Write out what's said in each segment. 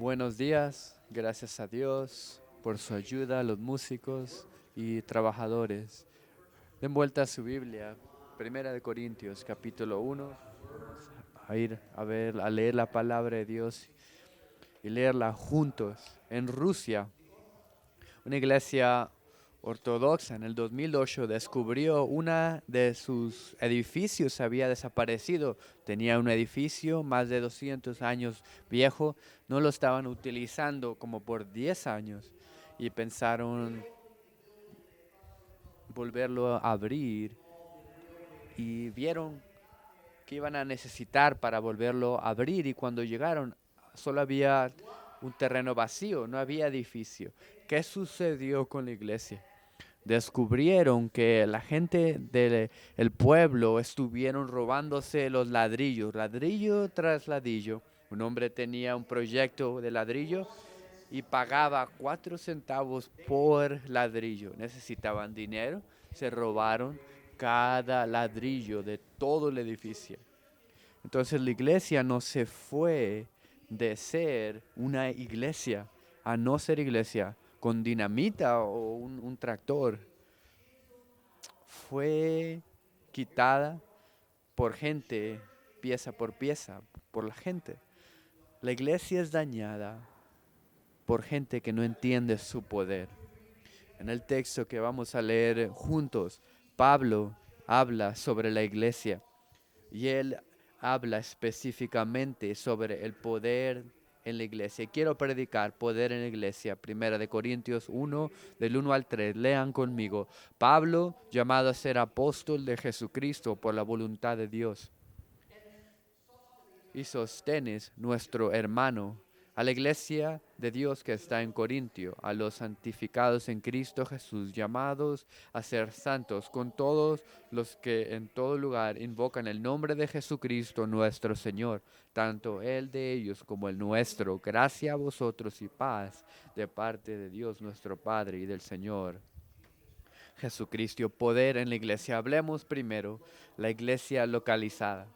Buenos días, gracias a Dios por su ayuda, los músicos y trabajadores. Den vuelta a su Biblia, Primera de Corintios, capítulo 1. Vamos a ir a leer la palabra de Dios y leerla juntos. En Rusia, una iglesia ortodoxa en el 2008 descubrió una de sus edificios había desaparecido. Tenía un edificio más de 200 años viejo, no lo estaban utilizando como por 10 años y pensaron volverlo a abrir y vieron que iban a necesitar para volverlo a abrir y cuando llegaron solo había un terreno vacío, no había edificio. ¿Qué sucedió con la iglesia? Descubrieron que la gente del pueblo estuvieron robándose los ladrillos, ladrillo tras ladrillo. Un hombre tenía un proyecto de ladrillo y pagaba 4 centavos por ladrillo. Necesitaban dinero, se robaron cada ladrillo de todo el edificio. Entonces la iglesia no se fue de ser una iglesia a no ser iglesia con dinamita o un tractor. Fue quitada por gente, pieza por pieza, por la gente. La iglesia es dañada por gente que no entiende su poder. En el texto que vamos a leer juntos, Pablo habla sobre la iglesia y él habla específicamente sobre el poder en la iglesia. Quiero predicar poder en la iglesia. Primera de Corintios 1, del 1 al 3. Lean conmigo. Pablo, llamado a ser apóstol de Jesucristo por la voluntad de Dios. Y Sostenes, nuestro hermano, a la iglesia de Dios que está en Corintio, a los santificados en Cristo Jesús, llamados a ser santos, con todos los que en todo lugar invocan el nombre de Jesucristo nuestro Señor, tanto el de ellos como el nuestro. Gracia a vosotros y paz de parte de Dios nuestro Padre y del Señor Jesucristo. Poder en la iglesia. Hablemos primero la iglesia localizada.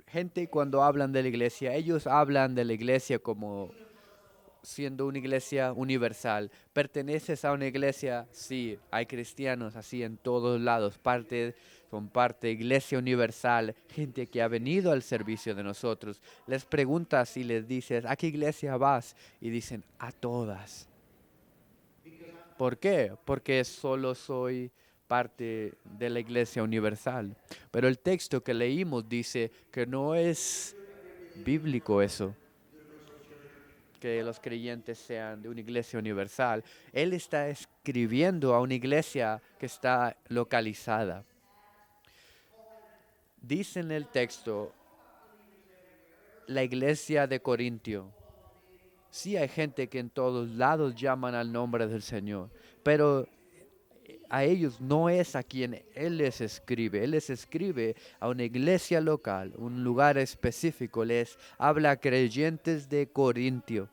Gente cuando hablan de la iglesia, ellos hablan de la iglesia como siendo una iglesia universal. ¿Perteneces a una iglesia? Sí, hay cristianos así en todos lados. Son parte iglesia universal, gente que ha venido al servicio de nosotros. Les preguntas y les dices, ¿a qué iglesia vas? Y dicen, a todas. ¿Por qué? Porque solo soy parte de la iglesia universal. Pero el texto que leímos dice que no es bíblico eso, que los creyentes sean de una iglesia universal. Él está escribiendo a una iglesia que está localizada. Dice en el texto, la iglesia de Corintio. Sí hay gente que en todos lados llaman al nombre del Señor, pero a ellos no es a quien Él les escribe. Él les escribe a una iglesia local, un lugar específico. Les habla a creyentes de Corintio.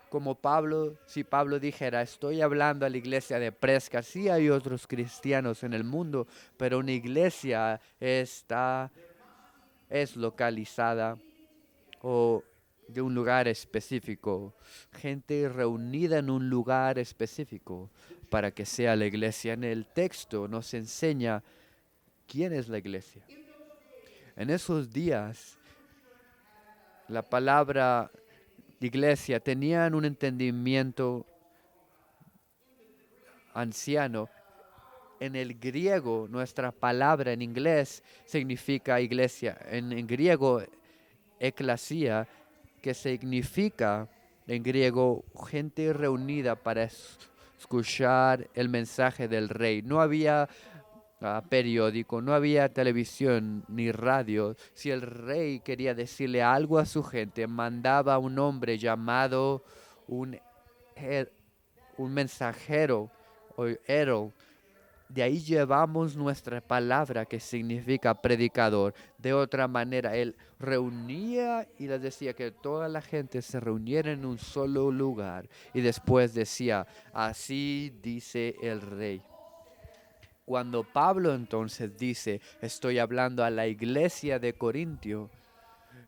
Como Pablo, si Pablo dijera, estoy hablando a la iglesia de Presca, sí hay otros cristianos en el mundo, pero una iglesia es localizada o de un lugar específico, gente reunida en un lugar específico para que sea la iglesia. En el texto nos enseña quién es la iglesia. En esos días, la palabra iglesia tenían un entendimiento anciano. En el griego, nuestra palabra en inglés significa iglesia. En griego, eclesia, que significa en griego gente reunida para escuchar el mensaje del rey. No había periódico, no había televisión ni radio. Si el rey quería decirle algo a su gente, mandaba a un hombre llamado un, her- un mensajero o herald. De ahí llevamos nuestra palabra que significa predicador. De otra manera, él reunía y les decía que toda la gente se reuniera en un solo lugar. Y después decía, así dice el rey. Cuando Pablo entonces dice, estoy hablando a la iglesia de Corintio,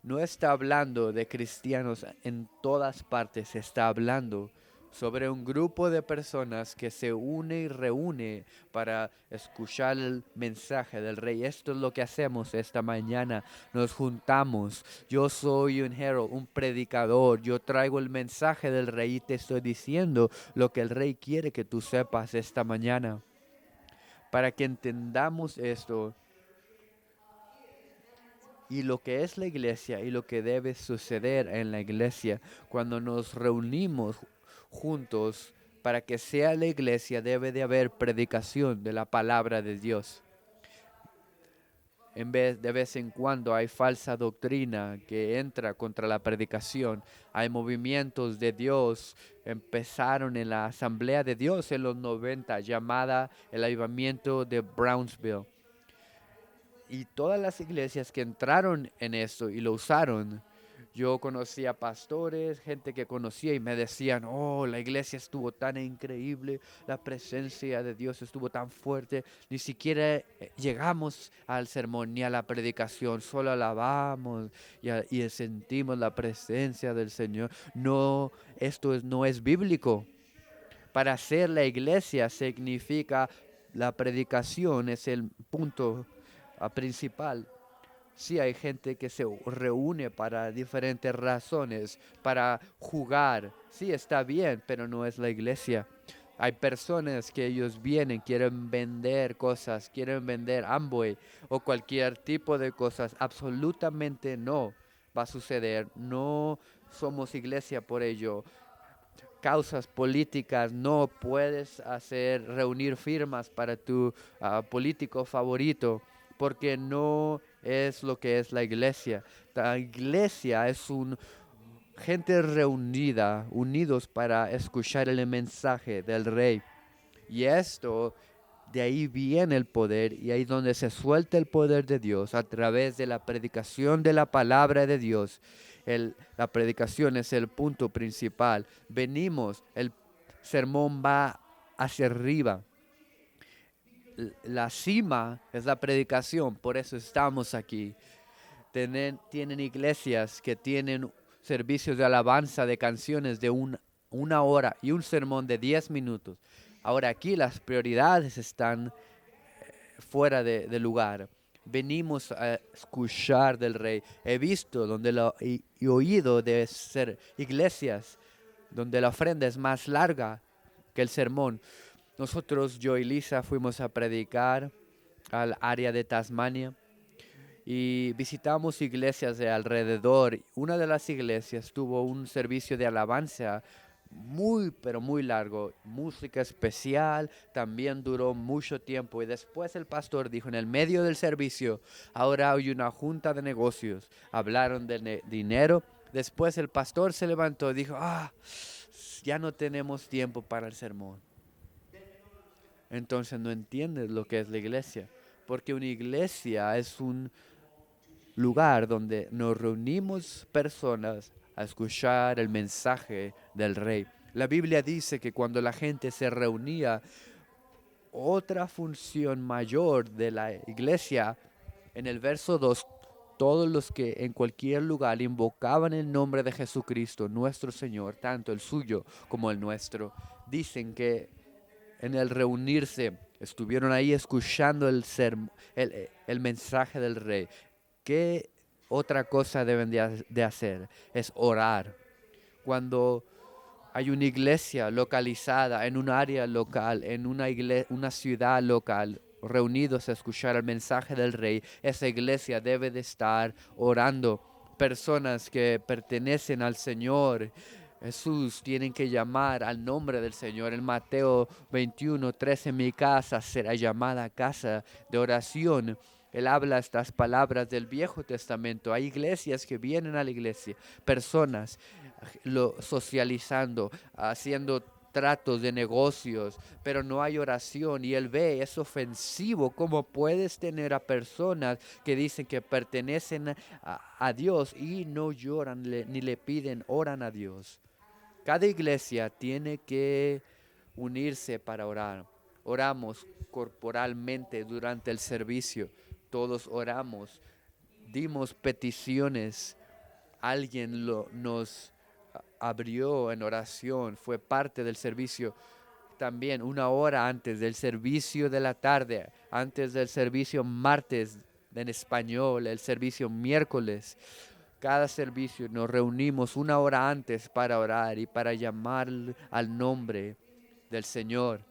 no está hablando de cristianos en todas partes, está hablando sobre un grupo de personas que se une y reúne para escuchar el mensaje del rey. Esto es lo que hacemos esta mañana. Nos juntamos. Yo soy un herald, un predicador. Yo traigo el mensaje del rey y te estoy diciendo lo que el rey quiere que tú sepas esta mañana. Para que entendamos esto y lo que es la iglesia y lo que debe suceder en la iglesia cuando nos reunimos juntos para que sea la iglesia, debe de haber predicación de la palabra de Dios. De vez en cuando hay falsa doctrina que entra contra la predicación. Hay movimientos de Dios, empezaron en la Asamblea de Dios en los 90, llamada el Avivamiento de Brownsville. Y todas las iglesias que entraron en esto y lo usaron, yo conocía pastores, gente que conocía y me decían, oh, la iglesia estuvo tan increíble, la presencia de Dios estuvo tan fuerte, ni siquiera llegamos al sermón ni a la predicación, solo alabamos y sentimos la presencia del Señor. No, no es bíblico. Para ser la iglesia significa la predicación, es el punto principal. Sí, hay gente que se reúne para diferentes razones, para jugar. Sí, está bien, pero no es la iglesia. Hay personas que ellos vienen, quieren vender cosas, quieren vender Amway o cualquier tipo de cosas. Absolutamente no va a suceder. No somos iglesia por ello. Causas políticas, no puedes reunir firmas para tu político favorito, porque no es lo que es la iglesia. La iglesia es gente reunida, unidos para escuchar el mensaje del rey. Y esto, de ahí viene el poder y ahí donde se suelta el poder de Dios a través de la predicación de la palabra de Dios. La predicación es el punto principal. Venimos, el sermón va hacia arriba. La cima es la predicación, por eso estamos aquí. Tienen iglesias que tienen servicios de alabanza de canciones de una hora y un sermón de 10 minutos. Ahora aquí las prioridades están fuera de lugar. Venimos a escuchar del rey. He visto y oído de ser iglesias donde la ofrenda es más larga que el sermón. Nosotros, yo y Lisa, fuimos a predicar al área de Tasmania y visitamos iglesias de alrededor. Una de las iglesias tuvo un servicio de alabanza muy, pero muy largo, música especial, también duró mucho tiempo y después el pastor dijo en el medio del servicio, ahora hay una junta de negocios, hablaron de dinero, después el pastor se levantó y dijo, ya no tenemos tiempo para el sermón. Entonces no entiendes lo que es la iglesia, porque una iglesia es un lugar donde nos reunimos personas a escuchar el mensaje del rey. La Biblia dice que cuando la gente se reunía, otra función mayor de la iglesia, en el verso 2, todos los que en cualquier lugar invocaban el nombre de Jesucristo, nuestro Señor, tanto el suyo como el nuestro, dicen que en el reunirse estuvieron ahí escuchando el mensaje del rey. ¿Qué otra cosa deben de hacer? Es orar. Cuando hay una iglesia localizada en un área local, en una ciudad local, reunidos a escuchar el mensaje del rey, esa iglesia debe de estar orando. Personas que pertenecen al Señor Jesús tienen que llamar al nombre del Señor. En Mateo 21:13, mi casa será llamada casa de oración. Él habla estas palabras del Viejo Testamento. Hay iglesias que vienen a la iglesia, personas socializando, haciendo tratos de negocios, pero no hay oración y él ve, es ofensivo cómo puedes tener a personas que dicen que pertenecen a Dios y no lloran ni le piden, oran a Dios. Cada iglesia tiene que unirse para orar. Oramos corporalmente durante el servicio. Todos oramos. Dimos peticiones alguien nos abrió en oración, fue parte del servicio también una hora antes del servicio de la tarde, antes del servicio martes en español, el servicio miércoles. Cada servicio nos reunimos una hora antes para orar y para llamar al nombre del Señor.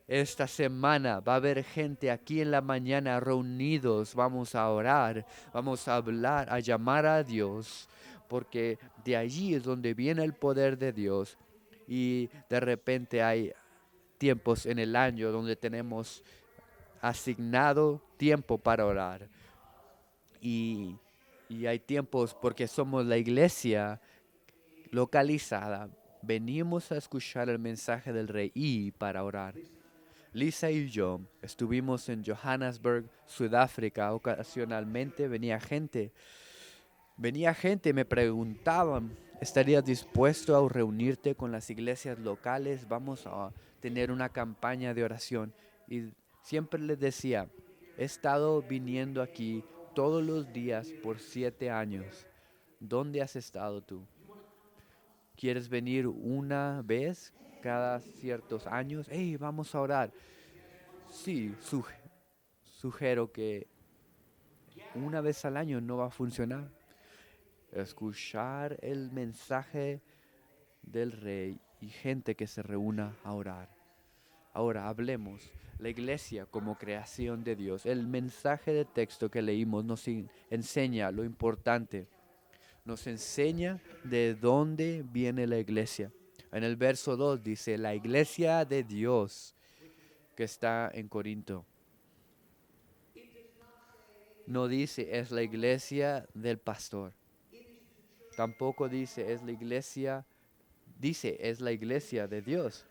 Esta semana va a haber gente aquí en la mañana reunidos. Vamos a orar, vamos a hablar, a llamar a Dios, porque de allí es donde viene el poder de Dios. Y de repente hay tiempos en el año donde tenemos asignado tiempo para orar. Y, y hay tiempos porque somos la iglesia localizada. Venimos a escuchar el mensaje del rey y para orar. Lisa y yo estuvimos en Johannesburg, Sudáfrica. Ocasionalmente venía gente, me preguntaban, ¿estarías dispuesto a reunirte con las iglesias locales? Vamos a tener una campaña de oración. Y siempre les decía, he estado viniendo aquí todos los días por 7 años. ¿Dónde has estado tú? ¿Quieres venir una vez cada ciertos años? Hey, vamos a orar. Sí, sugiero que una vez al año no va a funcionar. Escuchar el mensaje del rey y gente que se reúna a orar. Ahora hablemos. La iglesia como creación de Dios. El mensaje de texto que leímos nos enseña lo importante. Nos enseña de dónde viene la iglesia. En el verso 2 dice, la iglesia de Dios que está en Corinto. No dice, es la iglesia del pastor. Tampoco dice, es la iglesia, dice, es la iglesia de Dios.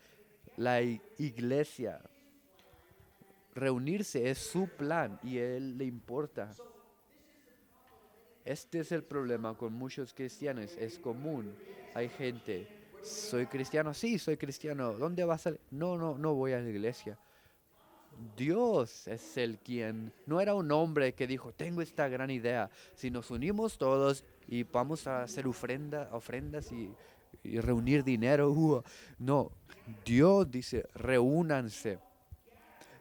La iglesia, reunirse es su plan y a él le importa. Este es el problema con muchos cristianos, es común. Hay gente, ¿soy cristiano? Sí, soy cristiano. ¿Dónde vas a...? No voy a la iglesia. Dios es el quien, no era un hombre que dijo, tengo esta gran idea, si nos unimos todos y vamos a hacer ofrendas y reunir dinero, no, Dios dice, reúnanse.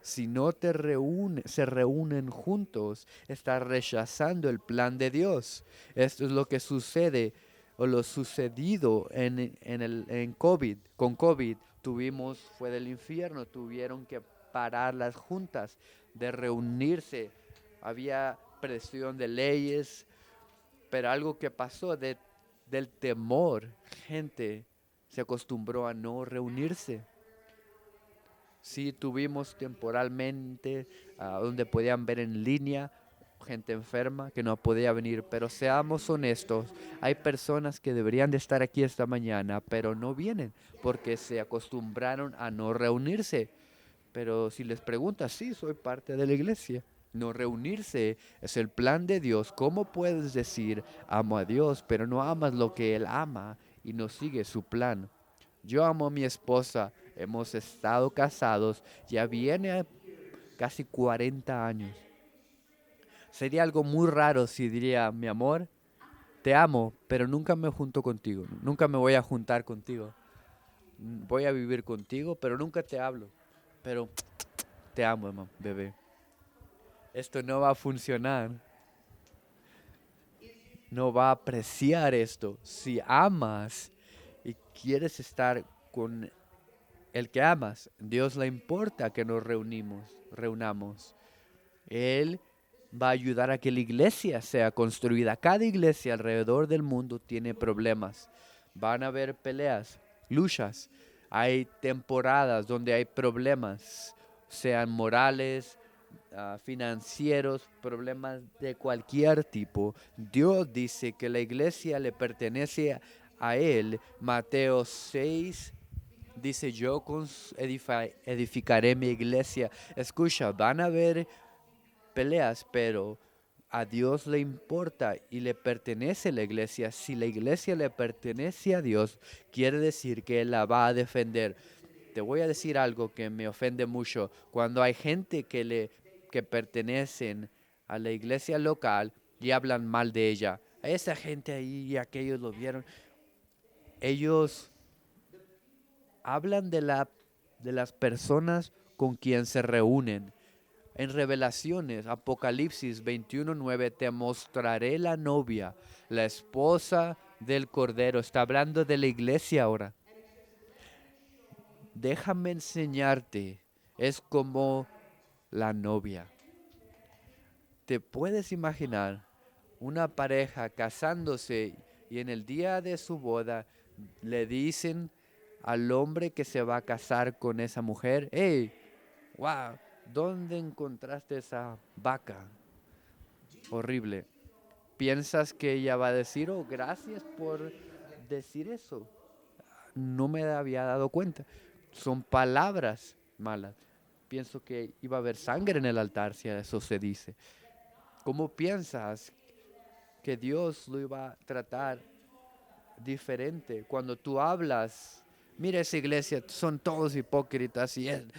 Si no se reúnen juntos, está rechazando el plan de Dios. Esto es lo que sucede o lo sucedido en COVID. Con COVID fue del infierno, tuvieron que parar las juntas de reunirse. Había presión de leyes, pero algo que pasó del temor, gente se acostumbró a no reunirse. Sí, tuvimos temporalmente donde podían ver en línea gente enferma que no podía venir, pero seamos honestos, hay personas que deberían de estar aquí esta mañana, pero no vienen porque se acostumbraron a no reunirse. Pero si les preguntas, sí, soy parte de la iglesia. No reunirse es el plan de Dios. ¿Cómo puedes decir amo a Dios, pero no amas lo que Él ama y no sigues su plan? Yo amo a mi esposa, hemos estado casados, ya viene casi 40 años. Sería algo muy raro si diría, mi amor, te amo, pero nunca me junto contigo, nunca me voy a juntar contigo. Voy a vivir contigo, pero nunca te hablo. Pero te amo, bebé. Esto no va a funcionar. No va a apreciar esto. Si amas y quieres estar con el que amas, Dios le importa que nos reunamos. Él va a ayudar a que la iglesia sea construida. Cada iglesia alrededor del mundo tiene problemas. Van a haber peleas, luchas. Hay temporadas donde hay problemas, sean morales, financieros, problemas de cualquier tipo. Dios dice que la iglesia le pertenece a Él. Mateo 6 dice, yo edificaré mi iglesia. Escucha, van a haber peleas, pero a Dios le importa y le pertenece la iglesia. Si la iglesia le pertenece a Dios, quiere decir que Él la va a defender. Te voy a decir algo que me ofende mucho. Cuando hay gente que pertenecen a la iglesia local y hablan mal de ella. A esa gente ahí y aquellos lo vieron. Ellos hablan de las personas con quien se reúnen. En Revelaciones, Apocalipsis 21:9, te mostraré la novia, la esposa del Cordero. Está hablando de la iglesia ahora. Déjame enseñarte. Es como la novia. ¿Te puedes imaginar una pareja casándose y en el día de su boda le dicen al hombre que se va a casar con esa mujer, hey, wow, ¿dónde encontraste esa vaca? Horrible. ¿Piensas que ella va a decir, oh, gracias por decir eso? No me había dado cuenta. Son palabras malas. Pienso que iba a haber sangre en el altar si eso se dice. ¿Cómo piensas que Dios lo iba a tratar diferente cuando tú hablas? Mira esa iglesia, son todos hipócritas y él,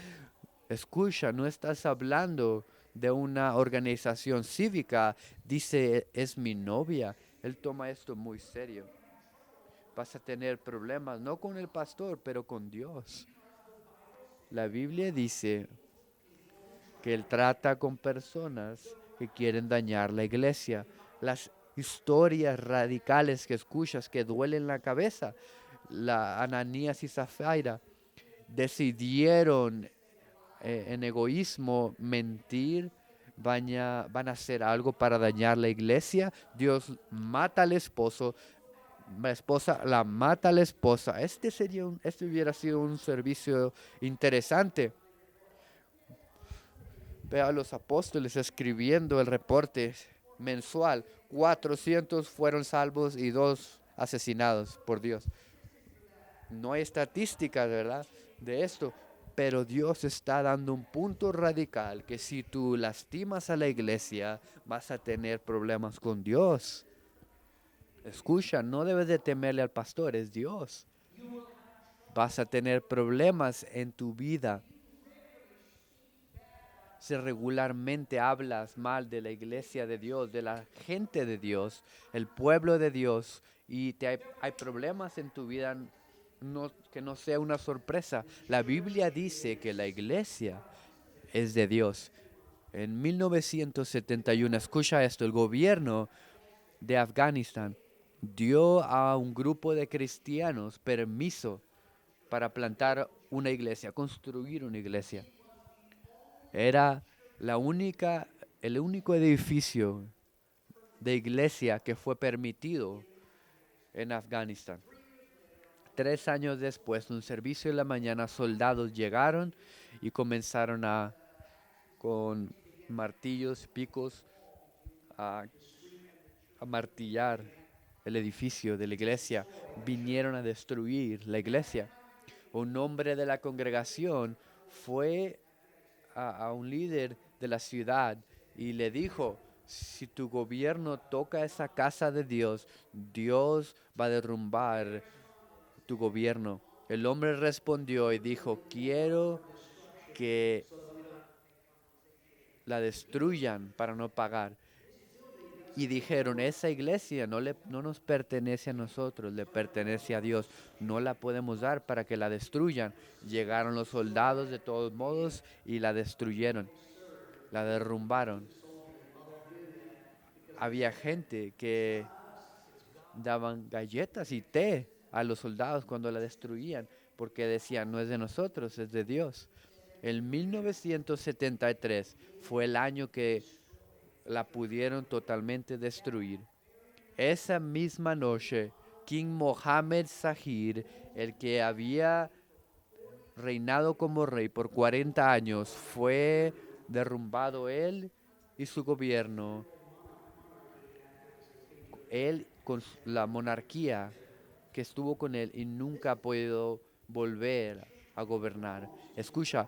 escucha, no estás hablando de una organización cívica, dice, es mi novia. Él toma esto muy serio. Vas a tener problemas, no con el pastor, pero con Dios. La Biblia dice que Él trata con personas que quieren dañar la iglesia. Las historias radicales que escuchas que duelen la cabeza. La Ananías y Zafira decidieron en egoísmo mentir, van a hacer algo para dañar la iglesia. Dios mata al esposo, la esposa la mata a la esposa. Este hubiera sido un servicio interesante. Ve a los apóstoles escribiendo el reporte mensual. 400 fueron salvos y 2 asesinados por Dios. No hay estadísticas, ¿verdad? De esto. Pero Dios está dando un punto radical que si tú lastimas a la iglesia, vas a tener problemas con Dios. Escucha, no debes de temerle al pastor, es Dios. Vas a tener problemas en tu vida. Si regularmente hablas mal de la iglesia de Dios, de la gente de Dios, el pueblo de Dios, y hay problemas en tu vida, que no sea una sorpresa. La Biblia dice que la iglesia es de Dios. En 1971, escucha esto, el gobierno de Afganistán dio a un grupo de cristianos permiso para plantar una iglesia, construir una iglesia. Era el único edificio de iglesia que fue permitido en Afganistán. 3 años después, un servicio en la mañana, soldados llegaron y comenzaron con martillos, picos, a, a martillar el edificio de la iglesia. Vinieron a destruir la iglesia. Un hombre de la congregación fue a un líder de la ciudad y le dijo, si tu gobierno toca esa casa de Dios, Dios va a derrumbar tu gobierno. El hombre respondió y dijo, quiero que la destruyan para no pagar. Y dijeron, esa iglesia no nos pertenece a nosotros, le pertenece a Dios. No la podemos dar para que la destruyan. Llegaron los soldados de todos modos y la destruyeron, la derrumbaron. Había gente que daban galletas y té a los soldados cuando la destruían, porque decían, no es de nosotros, es de Dios. En 1973 fue el año que la pudieron totalmente destruir. Esa misma noche, King Mohammed Zahir, el que había reinado como rey por 40 años, fue derrumbado él y su gobierno. Él con la monarquía que estuvo con él y nunca ha podido volver a gobernar. Escucha,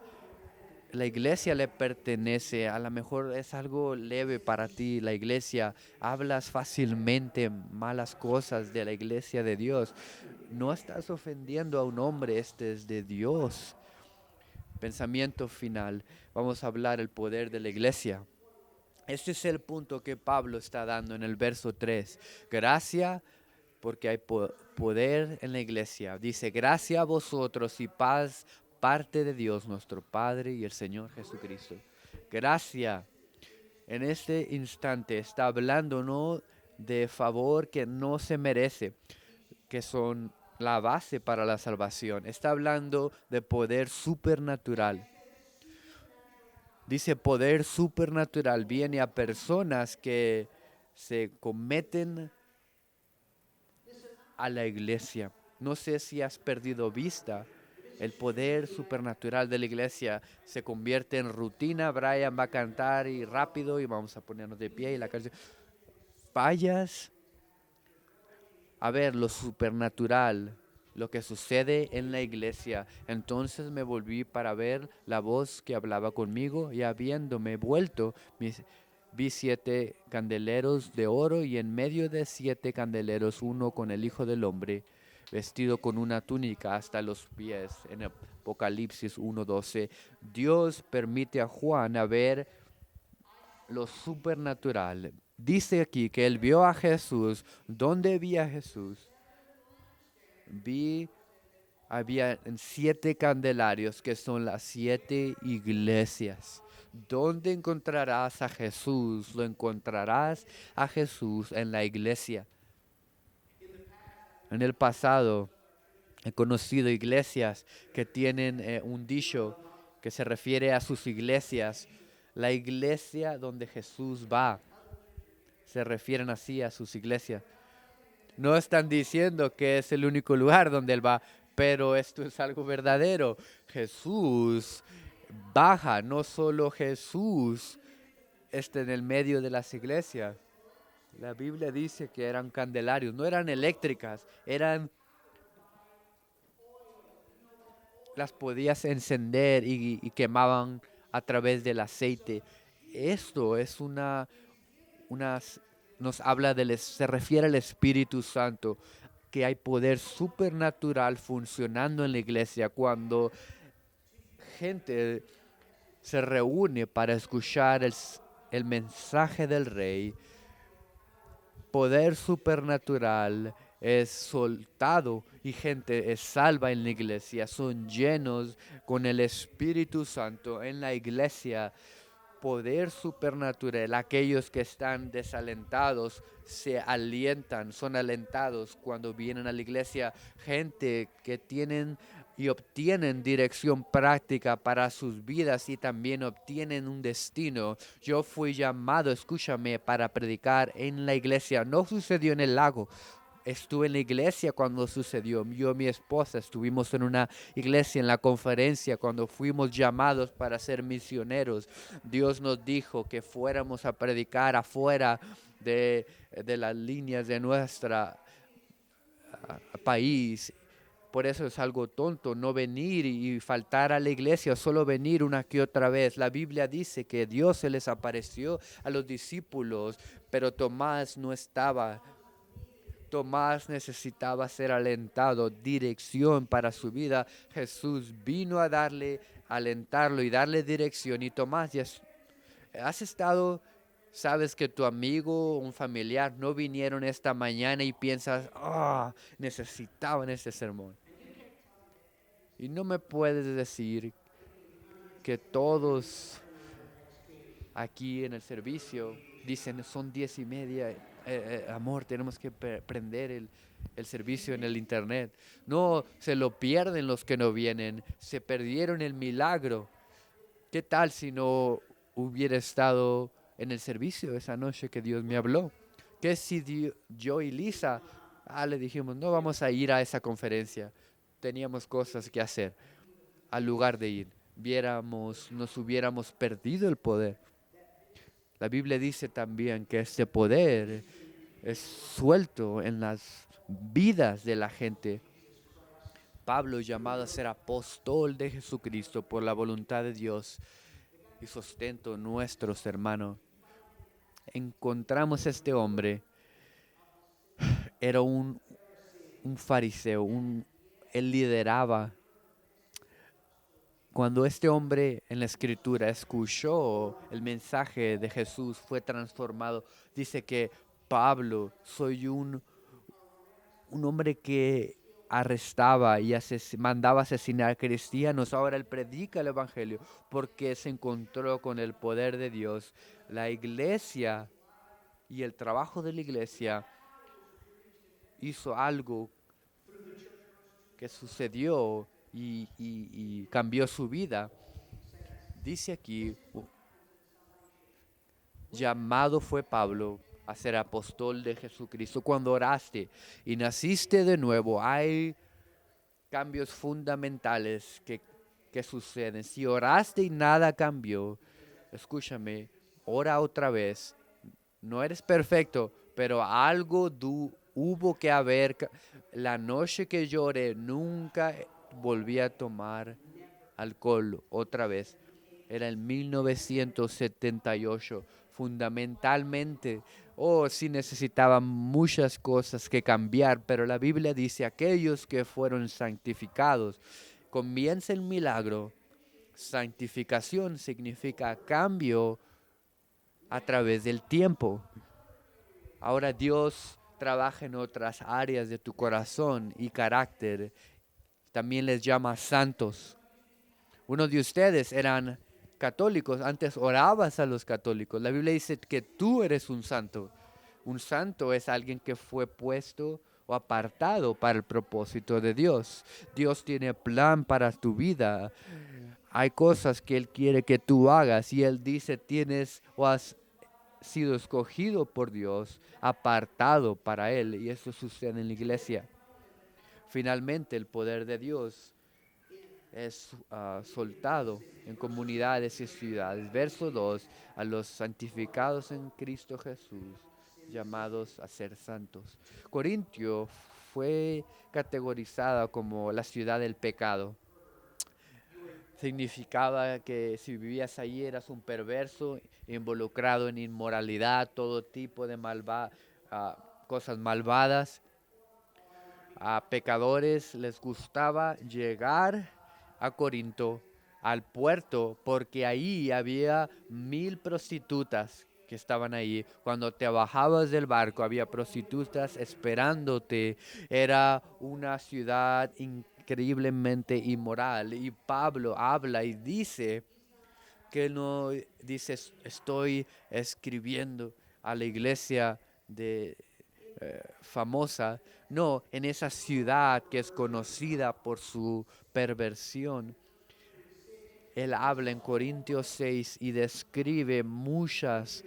la iglesia le pertenece, a lo mejor es algo leve para ti, la iglesia, hablas fácilmente malas cosas de la iglesia de Dios. No estás ofendiendo a un hombre, este es de Dios. Pensamiento final, vamos a hablar el poder de la iglesia. Este es el punto que Pablo está dando en el verso 3. Gracia porque hay poder en la iglesia. Dice, gracia a vosotros y paz parte de Dios nuestro Padre y el Señor Jesucristo. Gracia en este instante está hablando no de favor que no se merece, que son la base para la salvación. Está hablando de poder supernatural. Dice poder supernatural viene a personas que se cometen a la iglesia. No sé si has perdido vista. El poder supernatural de la iglesia se convierte en rutina. Brian va a cantar y rápido y vamos a ponernos de pie y la canción. Vayas a ver lo supernatural, lo que sucede en la iglesia. Entonces me volví para ver la voz que hablaba conmigo y habiéndome vuelto, vi 7 candeleros de oro y en medio de 7 candeleros uno con el Hijo del Hombre, vestido con una túnica hasta los pies. En Apocalipsis 1:12, Dios permite a Juan a ver lo supernatural. Dice aquí que él vio a Jesús. ¿Dónde vi a Jesús? Había 7 candelarios que son las 7 iglesias. ¿Dónde encontrarás a Jesús? Lo encontrarás a Jesús en la iglesia. En el pasado he conocido iglesias que tienen un dicho que se refiere a sus iglesias. La iglesia donde Jesús va. Se refieren así a sus iglesias. No están diciendo que es el único lugar donde Él va, pero esto es algo verdadero. Jesús baja, no solo Jesús está en el medio de las iglesias. La Biblia dice que eran candelarios, no eran eléctricas, las podías encender y quemaban a través del aceite. Esto es nos habla se refiere al Espíritu Santo, que hay poder supernatural funcionando en la iglesia cuando gente se reúne para escuchar el mensaje del Rey. Poder supernatural es soltado y gente es salva en la iglesia. Son llenos con el Espíritu Santo en la iglesia. Poder supernatural. Aquellos que están desalentados se alientan, son alentados cuando vienen a la iglesia. Gente que tienen y obtienen dirección práctica para sus vidas y también obtienen un destino. Yo fui llamado, escúchame, para predicar en la iglesia. No sucedió en el lago. Estuve en la iglesia cuando sucedió. Yo y mi esposa estuvimos en una iglesia en la conferencia cuando fuimos llamados para ser misioneros. Dios nos dijo que fuéramos a predicar afuera de las líneas de nuestro país. Por eso es algo tonto no venir y faltar a la iglesia, solo venir una que otra vez. La Biblia dice que Dios se les apareció a los discípulos, pero Tomás no estaba. Tomás necesitaba ser alentado, dirección para su vida. Jesús vino a alentarlo y darle dirección. Y Tomás, ya has estado, sabes que tu amigo o un familiar no vinieron esta mañana y piensas, necesitaban este sermón. Y no me puedes decir que todos aquí en el servicio dicen, son 10:30, amor, tenemos que prender el servicio en el internet. No, se lo pierden los que no vienen, se perdieron el milagro. ¿Qué tal si no hubiera estado en el servicio esa noche que Dios me habló? ¿Qué si yo y Lisa le dijimos, no vamos a ir a esa conferencia? Teníamos cosas que hacer. Al lugar de ir, nos hubiéramos perdido el poder. La Biblia dice también que este poder es suelto en las vidas de la gente. Pablo, llamado a ser apóstol de Jesucristo por la voluntad de Dios y sustento nuestros hermanos. Encontramos este hombre, era un fariseo, él lideraba Cuando este hombre en la escritura escuchó el mensaje de Jesús, fue transformado. Dice que Pablo, soy un hombre que arrestaba y mandaba asesinar cristianos. Ahora él predica el Evangelio porque se encontró con el poder de Dios. La iglesia y el trabajo de la iglesia hizo algo que sucedió y cambió su vida. Dice aquí, llamado fue Pablo a ser apóstol de Jesucristo. Cuando oraste y naciste de nuevo, hay cambios fundamentales que suceden. Si oraste y nada cambió, escúchame, ora otra vez. No eres perfecto, pero algo hubo que haber. La noche que lloré, nunca volví a tomar alcohol otra vez. Era en 1978. Fundamentalmente, sí necesitaban muchas cosas que cambiar, pero la Biblia dice, aquellos que fueron santificados, comienza el milagro. Santificación significa cambio a través del tiempo. Ahora Dios trabaja en otras áreas de tu corazón y carácter. También les llama santos. Uno de ustedes eran católicos, antes orabas a los católicos. La Biblia dice que tú eres un santo. Un santo es alguien que fue puesto o apartado para el propósito de Dios. Dios tiene plan para tu vida. Hay cosas que Él quiere que tú hagas y Él dice tienes o has sido escogido por Dios, apartado para Él, y eso sucede en la iglesia. Finalmente, el poder de Dios es soltado en comunidades y ciudades. Verso 2, a los santificados en Cristo Jesús, llamados a ser santos. Corintio fue categorizada como la ciudad del pecado. Significaba que si vivías ahí eras un perverso, involucrado en inmoralidad, todo tipo de cosas malvadas. A pecadores les gustaba llegar a Corinto, al puerto, porque ahí había 1000 prostitutas que estaban ahí. Cuando te bajabas del barco había prostitutas esperándote. Era una ciudad increíblemente inmoral. Y Pablo habla y dice que no dice estoy escribiendo a la iglesia de famosa, no, en esa ciudad que es conocida por su perversión. Él habla en Corintios 6 y describe muchas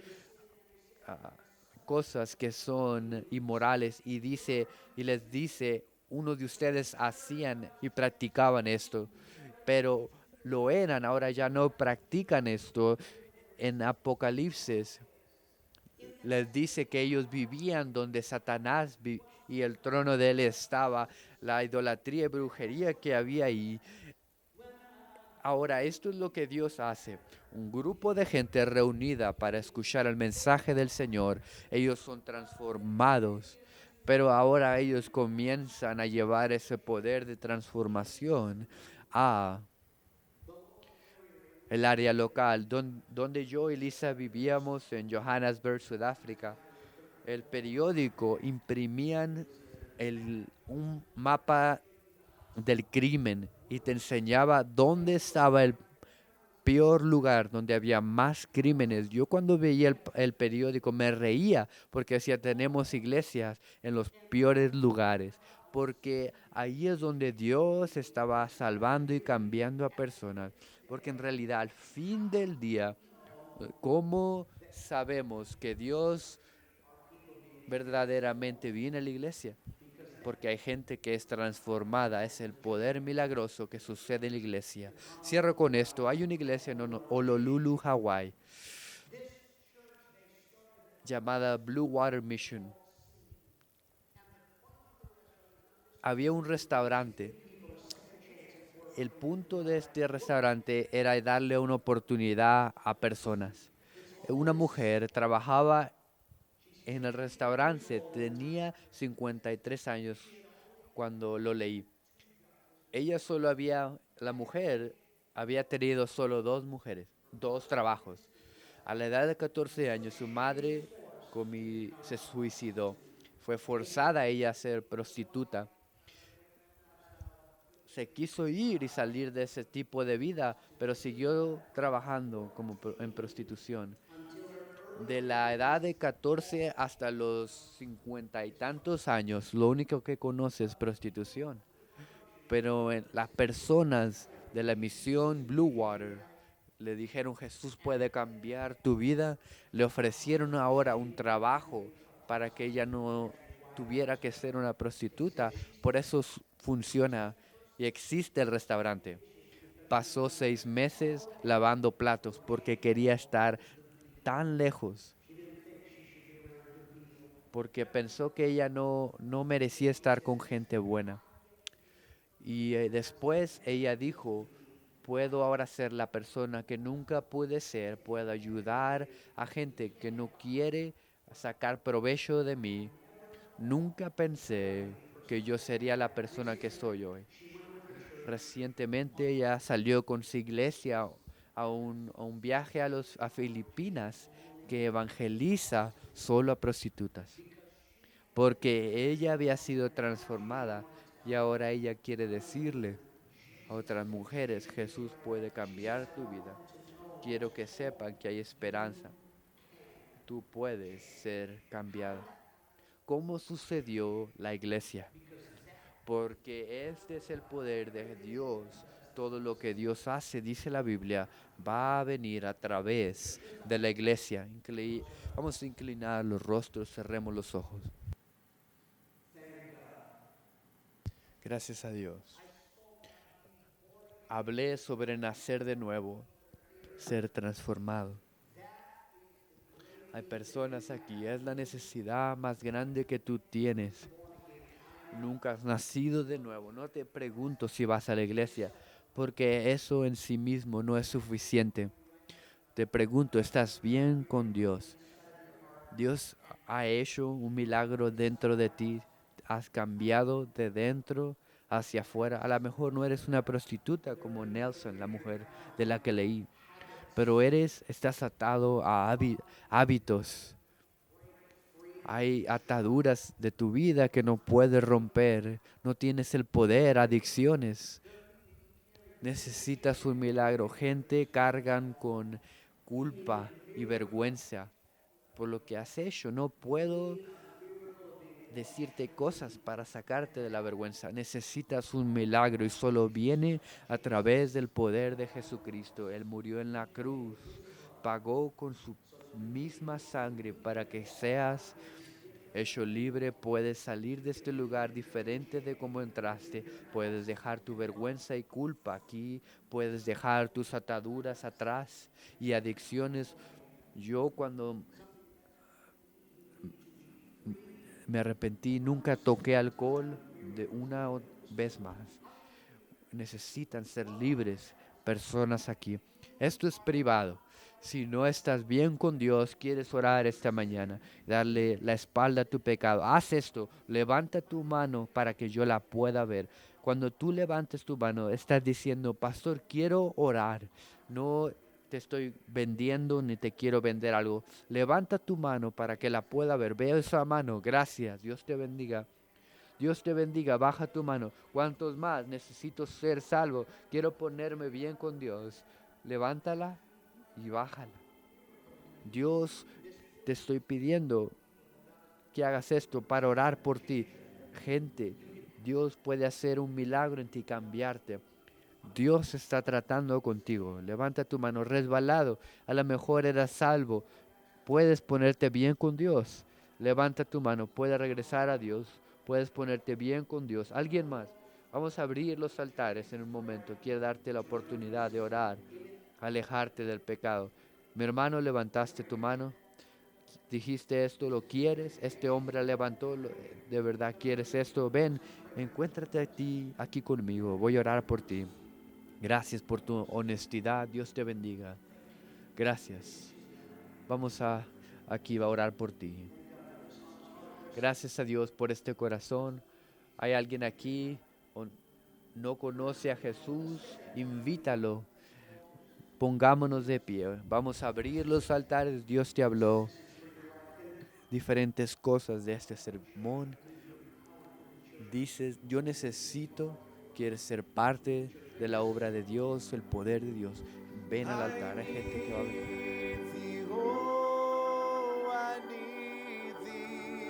cosas que son inmorales y dice y les dice, uno de ustedes hacían y practicaban esto, pero lo eran, ahora ya no practican esto. En Apocalipsis les dice que ellos vivían donde Satanás y el trono de él estaba, la idolatría y brujería que había ahí. Ahora, esto es lo que Dios hace. Un grupo de gente reunida para escuchar el mensaje del Señor. Ellos son transformados, pero ahora ellos comienzan a llevar ese poder de transformación a el área local, donde yo y Lisa vivíamos en Johannesburg, Sudáfrica. El periódico imprimían un mapa del crimen y te enseñaba dónde estaba el peor lugar, donde había más crímenes. Yo cuando veía el periódico me reía porque decía, tenemos iglesias en los peores lugares, porque ahí es donde Dios estaba salvando y cambiando a personas, porque en realidad al fin del día, ¿cómo sabemos que Dios verdaderamente viene a la iglesia? Porque hay gente que es transformada, es el poder milagroso que sucede en la iglesia. Cierro con esto, hay una iglesia en Honolulu, Hawái, llamada Blue Water Mission. Había un restaurante. El punto de este restaurante era darle una oportunidad a personas. Una mujer trabajaba en el restaurante, tenía 53 años cuando lo leí. Ella solo había, la mujer había tenido solo dos mujeres, dos trabajos. A la edad de 14 años, su madre se suicidó. Fue forzada ella a ser prostituta. Se quiso ir y salir de ese tipo de vida, pero siguió trabajando en prostitución. De la edad de 14 hasta los 50 y tantos años, lo único que conoce es prostitución. Pero las personas de la misión Blue Water le dijeron: Jesús puede cambiar tu vida. Le ofrecieron ahora un trabajo para que ella no tuviera que ser una prostituta. Por eso funciona y existe el restaurante. Pasó 6 meses lavando platos porque quería estar tan lejos, porque pensó que ella no merecía estar con gente buena. Y después ella dijo: puedo ahora ser la persona que nunca pude ser, puedo ayudar a gente que no quiere sacar provecho de mí. Nunca pensé que yo sería la persona que soy hoy. Recientemente ella salió con su iglesia a un viaje a Filipinas, que evangeliza solo a prostitutas, porque ella había sido transformada y ahora ella quiere decirle a otras mujeres: Jesús puede cambiar tu vida. Quiero que sepan que hay esperanza. Tú puedes ser cambiado. ¿Cómo sucedió la iglesia? Porque este es el poder de Dios. Todo lo que Dios hace, dice la Biblia, va a venir a través de la iglesia. Vamos a inclinar los rostros, cerremos los ojos. Gracias a Dios. Hablé sobre nacer de nuevo, ser transformado. Hay personas aquí, es la necesidad más grande que tú tienes. Nunca has nacido de nuevo. No te pregunto si vas a la iglesia, porque eso en sí mismo no es suficiente. Te pregunto: ¿estás bien con Dios? Dios ha hecho un milagro dentro de ti. Has cambiado de dentro hacia afuera. A lo mejor no eres una prostituta como Nelson, la mujer de la que leí, pero estás atado a hábitos. Hay ataduras de tu vida que no puedes romper. No tienes el poder, adicciones. Necesitas un milagro. Gente cargan con culpa y vergüenza por lo que has hecho. No puedo decirte cosas para sacarte de la vergüenza. Necesitas un milagro y solo viene a través del poder de Jesucristo. Él murió en la cruz, pagó con su misma sangre para que seas hecho libre. Puedes salir de este lugar diferente de como entraste. Puedes dejar tu vergüenza y culpa aquí. Puedes dejar tus ataduras atrás y adicciones. Yo, cuando me arrepentí, nunca toqué alcohol de una vez más. Necesitan ser libres personas aquí. Esto es privado. Si no estás bien con Dios, quieres orar esta mañana, darle la espalda a tu pecado, haz esto: levanta tu mano para que yo la pueda ver. Cuando tú levantes tu mano, estás diciendo: pastor, quiero orar. No te estoy vendiendo ni te quiero vender algo. Levanta tu mano para que la pueda ver. Veo esa mano. Gracias. Dios te bendiga. Dios te bendiga, baja tu mano. ¿Cuántos más? Necesito ser salvo. Quiero ponerme bien con Dios. Levántala y bájala. Dios, te estoy pidiendo que hagas esto para orar por ti. Gente, Dios puede hacer un milagro en ti, cambiarte. Dios está tratando contigo. Levanta tu mano. Resbalado, a lo mejor eras salvo. Puedes ponerte bien con Dios. Levanta tu mano. Puedes regresar a Dios. Puedes ponerte bien con Dios. Alguien más. Vamos a abrir los altares en un momento. Quiero darte la oportunidad de orar, alejarte del pecado. Mi hermano, levantaste tu mano. Dijiste esto, lo quieres. Este hombre levantó, de verdad quieres esto. Ven, encuéntrate a ti aquí conmigo. Voy a orar por ti. Gracias por tu honestidad. Dios te bendiga. Gracias. Vamos aquí a orar por ti. Gracias a Dios por este corazón. Hay alguien aquí o no conoce a Jesús, invítalo. Pongámonos de pie. Vamos a abrir los altares. Dios te habló diferentes cosas de este sermón. Dices, yo necesito, quieres ser parte de la obra de Dios, el poder de Dios. Ven al altar. Hay gente que va a venir. I need thee.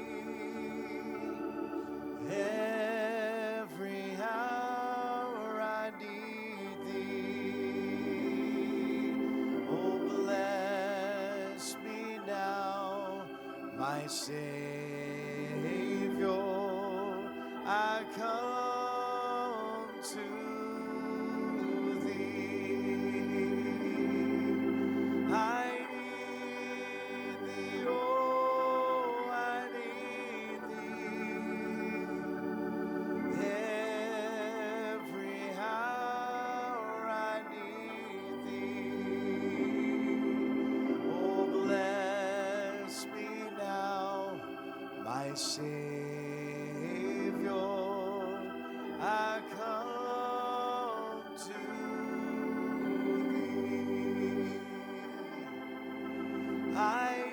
Every hour I need thee. Oh, bless me now, my Savior. I come to thee. I need thee, oh, I need thee. Every hour I need thee. Oh, bless me now, my Savior. I come to thee. I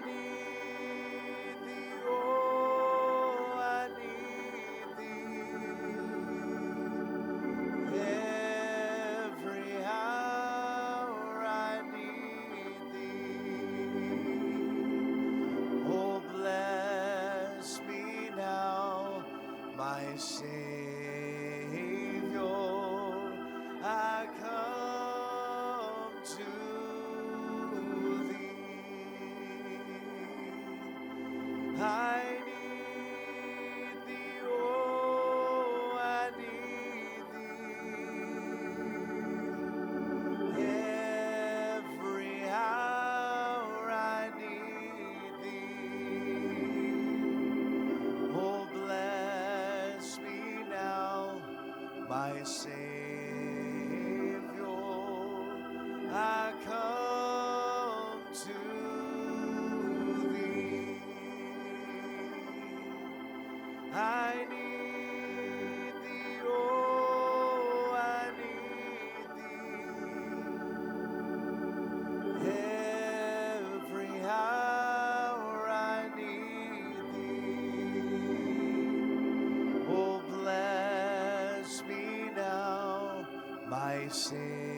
need thee, oh, I need thee. Every hour I need thee. Oh, bless me now, my Savior. I come to thee. I need thee, oh, I need thee. Every hour I need thee. Oh, bless me now, my Savior. I come to thee. I need thee, oh, I need thee. Every hour I need thee. Oh, bless me now, my Savior.